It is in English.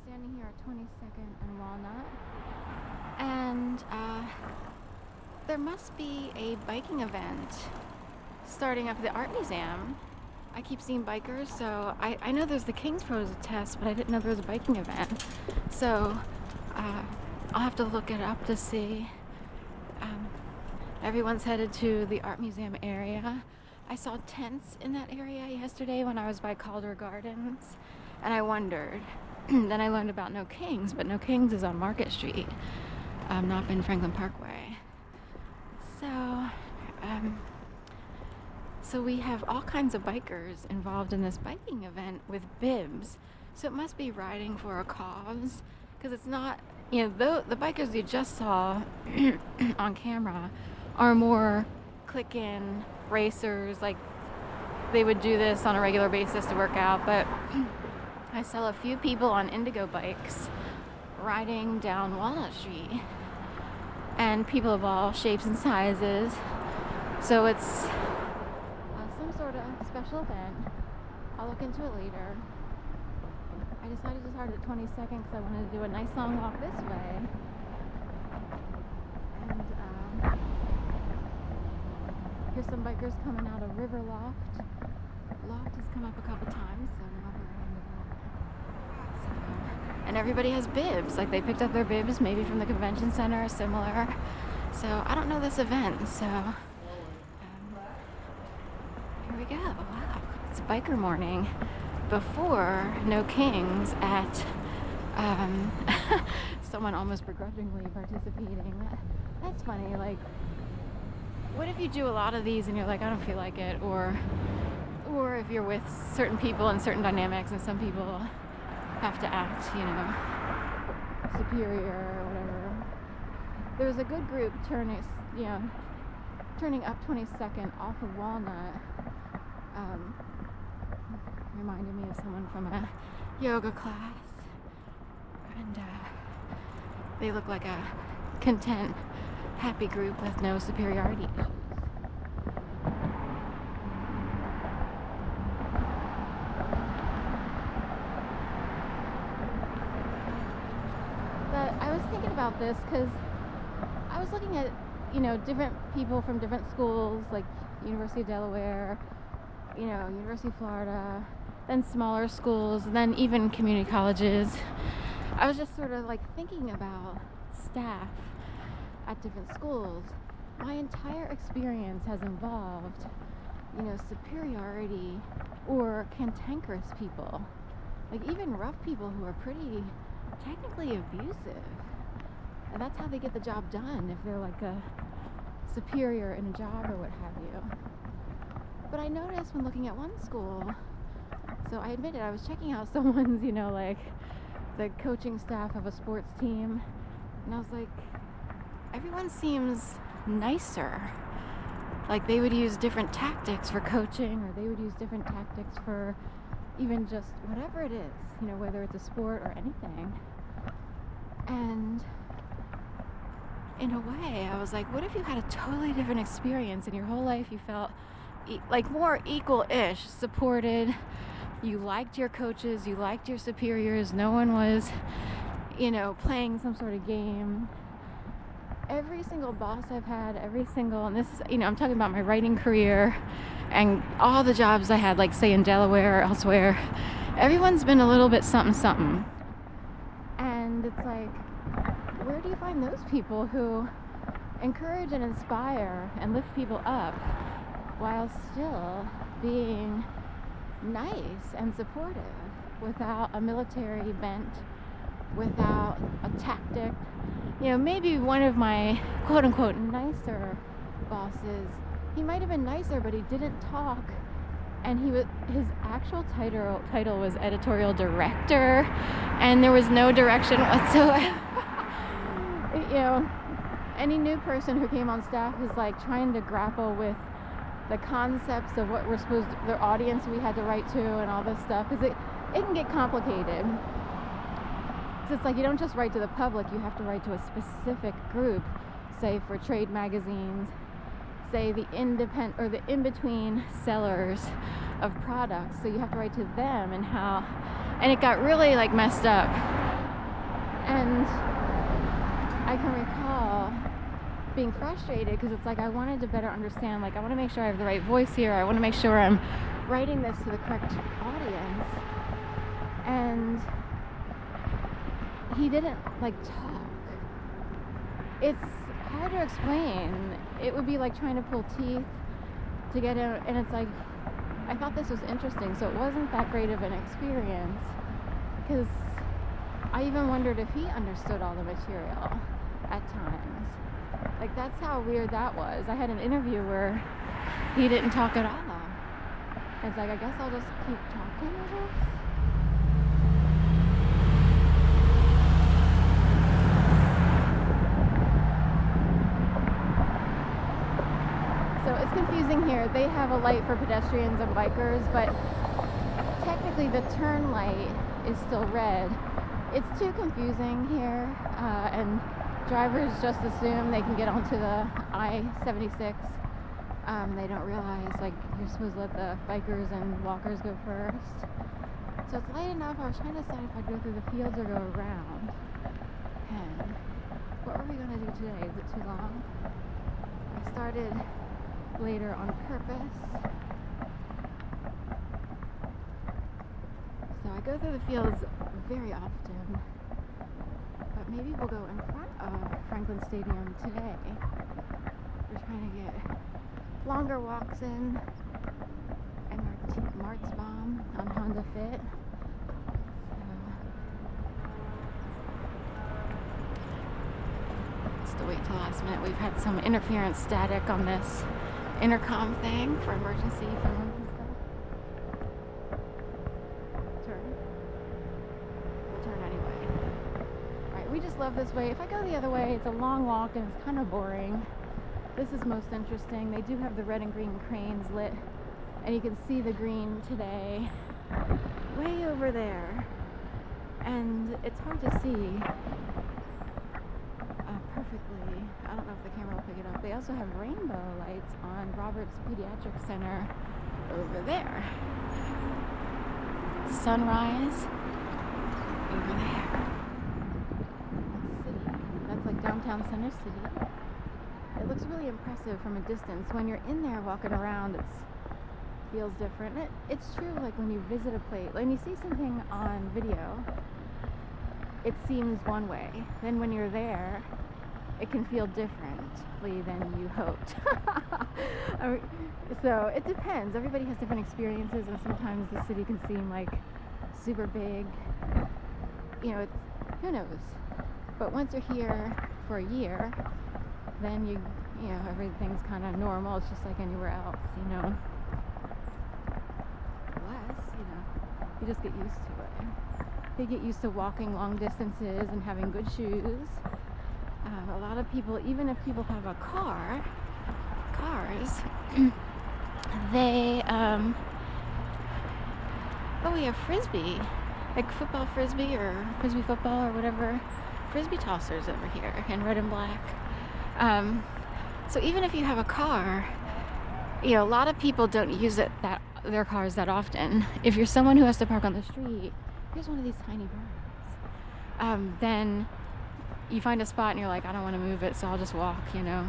standing here at 22nd and Walnut, and there must be a biking event starting up at the art museum. I keep seeing bikers, so I know there's the King's protest, but I didn't know there was a biking event. So I'll have to look it up to see. Everyone's headed to the art museum area. I saw tents in that area yesterday when I was by Calder Gardens, and I wondered. Then I learned about No Kings, but No Kings is on Market Street, not in Franklin Parkway. So we have all kinds of bikers involved in this biking event with bibs. So it must be riding for a cause, because it's not, the bikers you just saw on camera are more click-in racers, like they would do this on a regular basis to work out, but I saw a few people on Indigo bikes riding down Walnut Street, and people of all shapes and sizes. So it's some sort of special event. I'll look into it later. I decided to start at 22nd because I wanted to do a nice long walk this way. And here's some bikers coming out of River Loft. Loft has come up a couple times, so now we're and everybody has bibs. Like they picked up their bibs maybe from the convention center or similar. So I don't know this event. So here we go. Wow, it's biker morning before No Kings at someone almost begrudgingly participating. That's funny. Like, what if you do a lot of these and you're like, I don't feel like it, or if you're with certain people and certain dynamics, and some people have to act, superior or whatever. There was a good group turning up 22nd off of Walnut. Reminded me of someone from a yoga class, and they look like a content, happy group with no superiority issues. I was thinking about this because I was looking at, different people from different schools, like University of Delaware, University of Florida, then smaller schools, and then even community colleges. I was just sort of like thinking about staff at different schools. My entire experience has involved, superiority or cantankerous people, like even rough people who are pretty technically abusive, and that's how they get the job done, if they're like a superior in a job or what have you. But I noticed when looking at one school, so I admitted I was checking out someone's, like the coaching staff of a sports team, and I was like, everyone seems nicer. Like they would use different tactics for coaching, or they would use different tactics for even just whatever it is, whether it's a sport or anything. And in a way, I was like, what if you had a totally different experience in your whole life? You felt like more equal-ish, supported. You liked your coaches, you liked your superiors. No one was, playing some sort of game. Every single boss I've had, and this is, I'm talking about my writing career and all the jobs I had, like say in Delaware or elsewhere, everyone's been a little bit something. And it's like, where do you find those people who encourage and inspire and lift people up while still being nice and supportive, without a military bent, without a tactic? Maybe one of my quote-unquote nicer bosses, he might have been nicer, but he didn't talk, and his actual title was editorial director, and there was no direction whatsoever. Any new person who came on staff was like trying to grapple with the concepts of what the audience we had to write to and all this stuff, because it can get complicated. So it's like you don't just write to the public, you have to write to a specific group, say for trade magazines, say the independent or the in-between sellers of products. So you have to write to them, and it got really like messed up And I can recall being frustrated because it's like I wanted to better understand, like I want to make sure I have the right voice here, I want to make sure I'm writing this to the correct audience, and he didn't like talk. It's hard to explain. It would be like trying to pull teeth to get in, and it's like I thought this was interesting, so it wasn't that great of an experience because I even wondered if he understood all the material at times. Like that's how weird that was. I had an interview where he didn't talk at all. It's like I guess I'll just keep talking, I guess. So it's confusing here. They have a light for pedestrians and bikers, but technically the turn light is still red. It's too confusing here, and drivers just assume they can get onto the I-76. They don't realize like you're supposed to let the bikers and walkers go first. So it's late enough. I was trying to decide if I'd go through the fields or go around. And what were we going to do today? Is it too long? I started later on purpose. So I go through the fields very often, but maybe we'll go in front of Franklin Stadium today. We're trying to get longer walks in, and Mart's bomb on Honda Fit. So just to wait till last minute. We've had some interference static on this intercom thing for emergency phones and stuff. Turn. We'll turn anyway. Alright, we just love this way. If I go the other way, it's a long walk and it's kind of boring. This is most interesting. They do have the red and green cranes lit, and you can see the green today way over there, and it's hard to see perfectly. I don't know if the camera will pick it up. They also have rainbow lights on Roberts Pediatric Center over there. Sunrise over there. That's the city. That's like downtown Center City. It looks really impressive from a distance. When you're in there walking around, it feels different. It's true, like when you visit a place, when you see something on video, it seems one way. Then when you're there, it can feel differently than you hoped. So it depends. Everybody has different experiences, and sometimes the city can seem like super big. You know, who knows? But once you're here for a year, then you know, everything's kind of normal. It's just like anywhere else, you know. Less, you know, you just get used to it. They get used to walking long distances and having good shoes. A lot of people, even if people have cars, they, we have frisbee, like football frisbee or frisbee football or whatever, frisbee tossers over here in red and black. So even if you have a car, you know, a lot of people don't use their cars that often. If you're someone who has to park on the street, here's one of these tiny birds. Then you find a spot and you're like, I don't want to move it, so I'll just walk, you know.